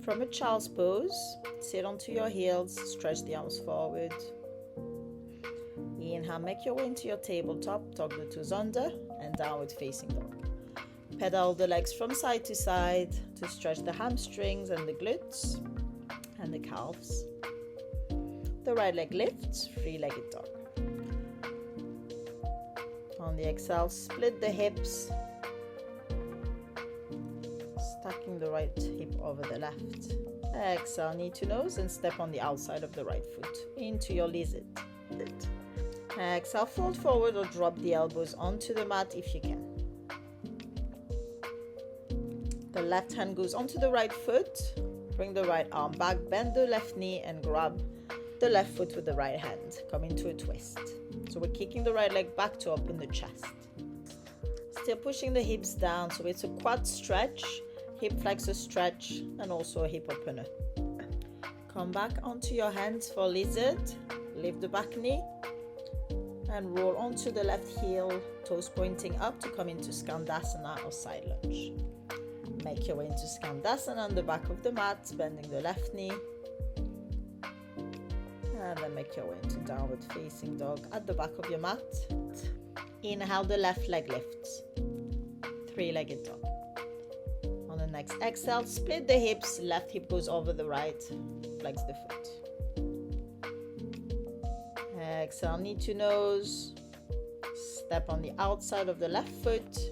from a child's pose. Sit onto your heels, stretch the arms forward. Inhale, make your way into your tabletop, tuck the toes under, and downward facing dog. Pedal the legs from side to side to stretch the hamstrings and the glutes and the calves. The right leg lifts, three-legged dog. On the exhale, split the hips, stacking the right hip over the left. Exhale, knee to nose, and step on the outside of the right foot into your lizard. Exhale, fold forward or drop the elbows onto the mat if you can. The left hand goes onto the right foot. Bring the right arm back, bend the left knee, and grab the left foot with the right hand. Come into a twist. So we're kicking the right leg back to open the chest. Still pushing the hips down, so it's a quad stretch, hip flexor stretch, and also a hip opener. Come back onto your hands for lizard. Lift the back knee and roll onto the left heel, toes pointing up to come into Skandasana or side lunge. Make your way into Skandasana on the back of the mat, bending the left knee. And then make your way into downward facing dog at the back of your mat. Inhale, the left leg lifts. Three-legged dog. On the next exhale, split the hips. Left hip goes over the right. Flex the foot. Exhale, knee to nose. Step on the outside of the left foot.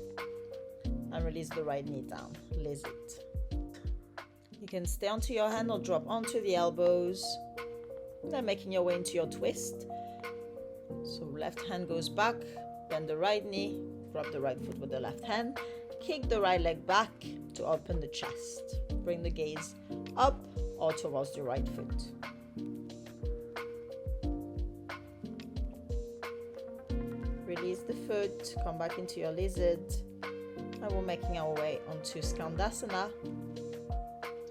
And release the right knee down. Lizard. You can stay onto your hand or drop onto the elbows. Then making your way into your twist. So left hand goes back, bend the right knee, grab the right foot with the left hand, kick the right leg back to open the chest. Bring the gaze up or towards the right foot. Release the foot, come back into your lizard. And we're making our way onto Skandasana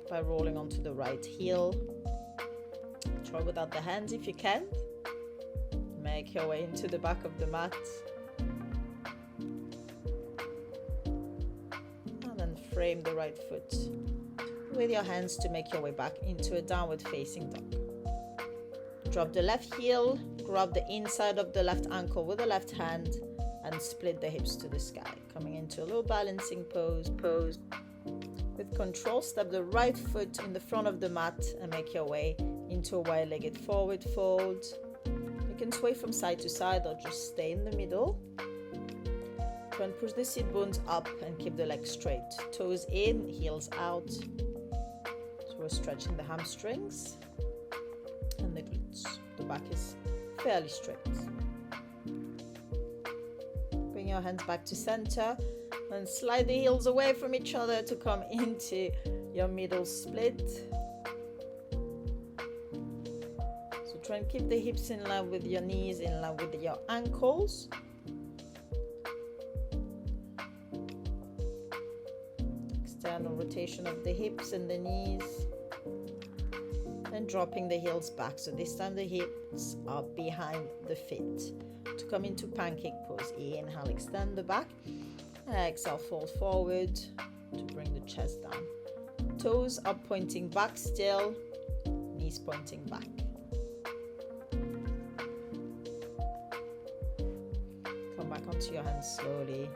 by rolling onto the right heel. Try without the hands if you can. Make your way into the back of the mat. And then frame the right foot with your hands to make your way back into a downward facing dog. Drop the left heel, grab the inside of the left ankle with the left hand, and split the hips to the sky. Coming into a low balancing pose. With control, step the right foot in the front of the mat and make your way into a wide-legged forward fold. You can sway from side to side or just stay in the middle. Try and push the sit bones up and keep the legs straight. Toes in, heels out. So we're stretching the hamstrings and the glutes. The back is fairly straight. Bring your hands back to center and slide the heels away from each other to come into your middle split. So try and keep the hips in line with your knees, in line with your ankles. External rotation of the hips and the knees. And dropping the heels back. So this time the hips are behind the feet. To come into pancake pose. Inhale, extend the back. Exhale, fold forward to bring the chest down. Toes are pointing back still, knees pointing back. Come back onto your hands slowly.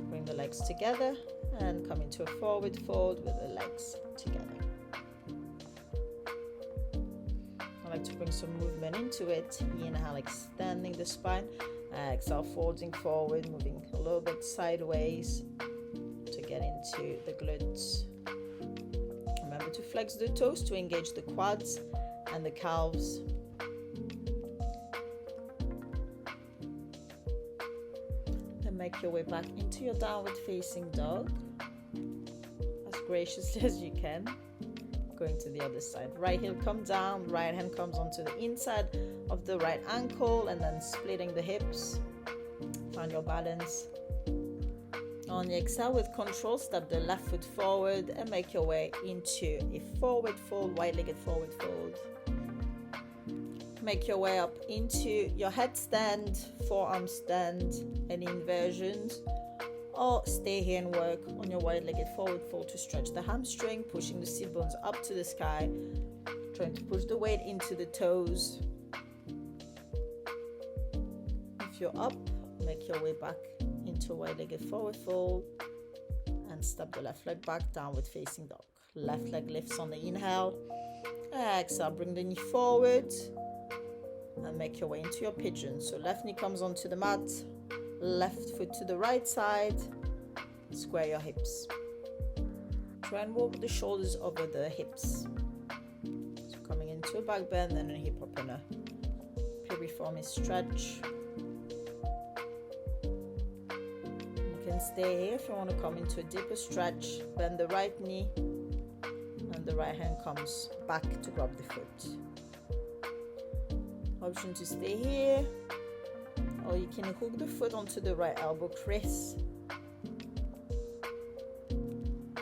Bring the legs together and come into a forward fold with the legs together. I like to bring some movement into it. Inhale, extending the spine. Exhale, folding forward, moving a little bit sideways to get into the glutes. Remember to flex the toes to engage the quads and the calves. And make your way back into your downward facing dog as graciously as you can. Going to the other side. Right heel comes down, right hand comes onto the inside of the right ankle and then splitting the hips. Find your balance. On the exhale, with control, step the left foot forward and make your way into a forward fold, wide-legged forward fold. Make your way up into your headstand, forearm stand, and inversions, or stay here and work on your wide-legged forward fold to stretch the hamstring, pushing the sit bones up to the sky, trying to push the weight into the toes. If you're up, make your way back into a wide-legged forward fold and step the left leg back, downward facing dog. Left leg lifts on the inhale. Exhale, bring the knee forward and make your way into your pigeon. So left knee comes onto the mat, left foot to the right side, square your hips. Try and walk the shoulders over the hips. So coming into a back bend and a hip opener. Piriformis stretch. You can stay here if you want to come into a deeper stretch. Bend the right knee and the right hand comes back to grab the foot. Option to stay here, or you can hook the foot onto the right elbow crease,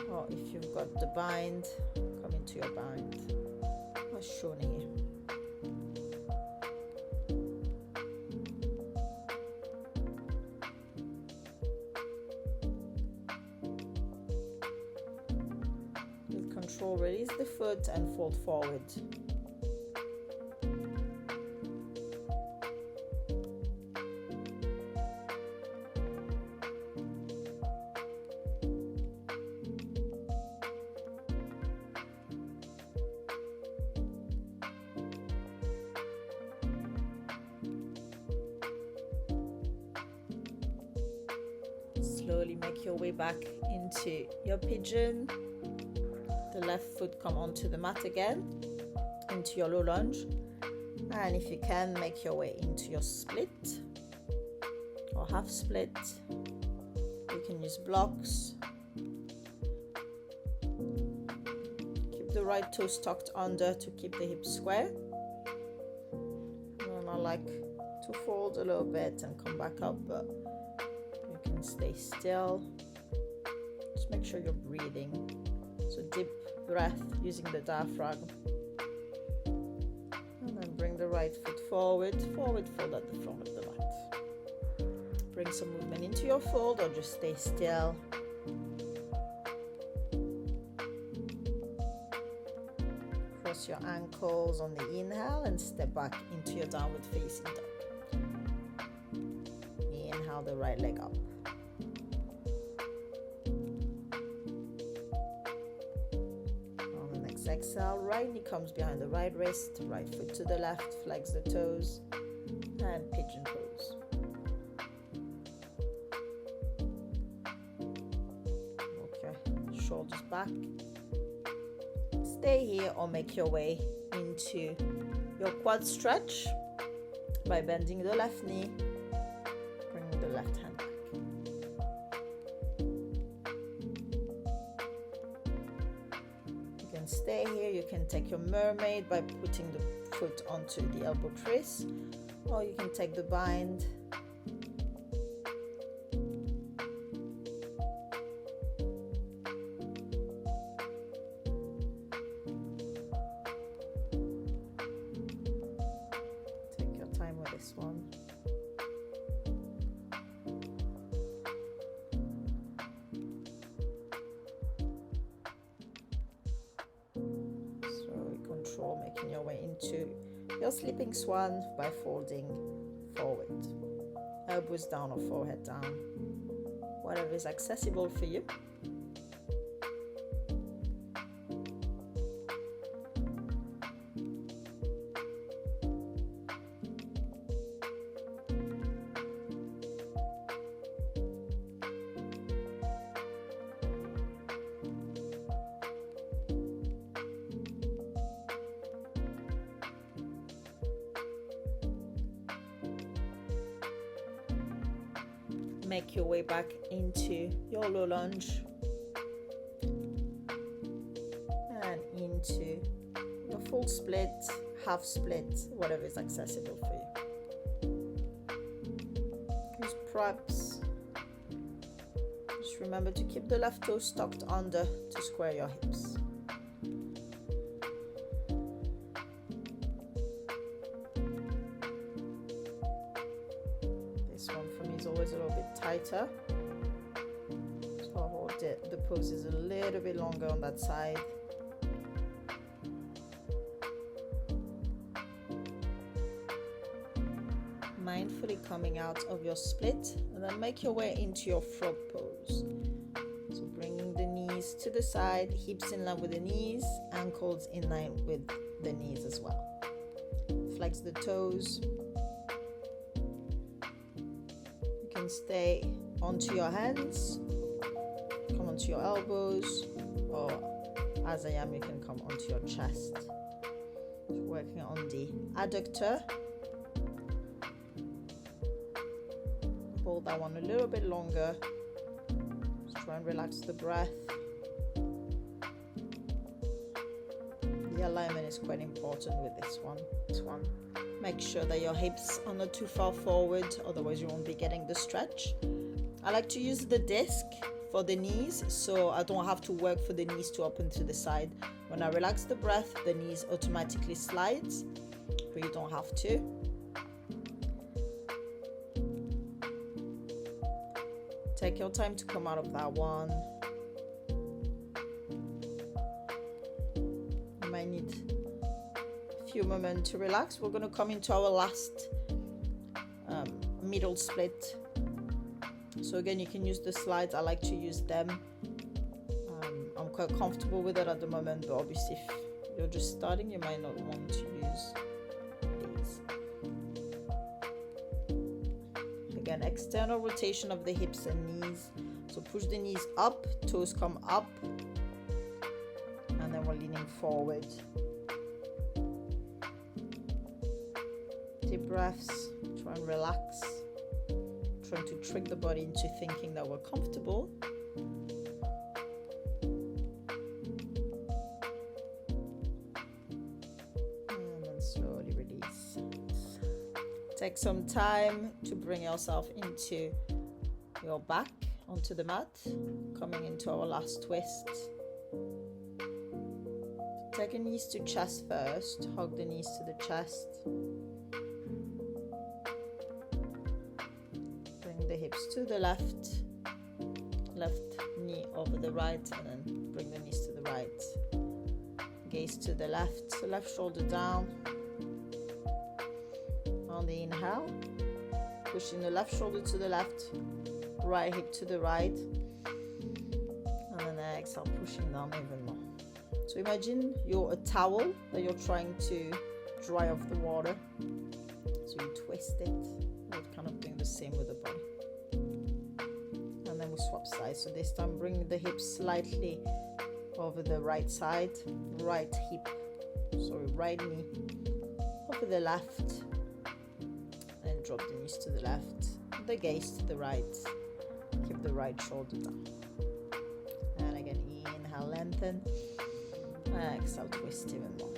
or if you've got the bind, come into your bind as shown here. With control, release the foot and fold forward. Slowly make your way back into your pigeon. The left foot come onto the mat again, into your low lunge. And if you can, make your way into your split or half split. You can use blocks. Keep the right toes tucked under to keep the hips square. And I like to fold a little bit and come back up, but you can stay still. Just make sure you're breathing. So deep breath using the diaphragm. And then bring the right foot forward fold at the front of the mat. Bring some movement into your fold or just stay still. Cross your ankles on the inhale and step back into your downward facing dog. Inhale the right leg up. Exhale, right knee comes behind the right wrist, right foot to the left, flex the toes, and pigeon pose. Okay, shoulders back. Stay here or make your way into your quad stretch by bending the left knee, bringing the left hand back. Stay here. You can take your mermaid by putting the foot onto the elbow crease, or you can take the bind. Take your time with this one. Making your way into your sleeping swan by folding forward, elbows down or forehead down, whatever is accessible for you. Make your way back into your low lunge and into your full split, half split, whatever is accessible for you. Use props. Just remember to keep the left toes tucked under to square your hips. This one for me is always a little bit tighter. the poses a little bit longer on that side. Mindfully coming out of your split, and then make your way into your frog pose. So bringing the knees to the side, hips in line with the knees, ankles in line with the knees as well. Flex the toes. You can stay onto your hands, come onto your elbows, or as I am, you can come onto your chest. So working on the adductor. Hold that one a little bit longer. Just try and relax the breath. The alignment is quite important with this one. Make sure that your hips are not too far forward, otherwise you won't be getting the stretch. I like to use the disc for the knees, so I don't have to work for the knees to open to the side. When I relax the breath, the knees automatically slides, but you don't have to. Take your time to come out of that one. You might need a few moments to relax. We're going to come into our last middle split. So again, you can use the slides. I like to use them. I'm quite comfortable with it at the moment, but obviously if you're just starting, you might not want to use these. Again, external rotation of the hips and knees. So push the knees up, toes come up, and then we're leaning forward. Deep breaths, try and relax. Trying to trick the body into thinking that we're comfortable. And then slowly release. Take some time to bring yourself into your back onto the mat, coming into our last twist. Take your knees to chest first, hug the knees to the chest. Bring the hips to the left knee over the right, and then bring the knees to the right. Gaze to the left shoulder down. On the inhale, pushing the left shoulder to the left, right hip to the right, and then exhale, pushing down even more. So imagine you're a towel that you're trying to dry off the water. So you twist it. We're kind of doing the same with the body. And then we swap sides. So this time bring the hips slightly over the right side, right hip, sorry, right knee over the left, and drop the knees to the left, the gaze to the right, keep the right shoulder down. And again, inhale, lengthen, exhale, twist even more.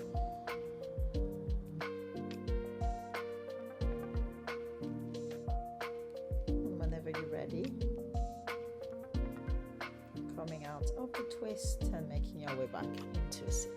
And whenever you're ready, coming out of the twist and making your way back into a sit.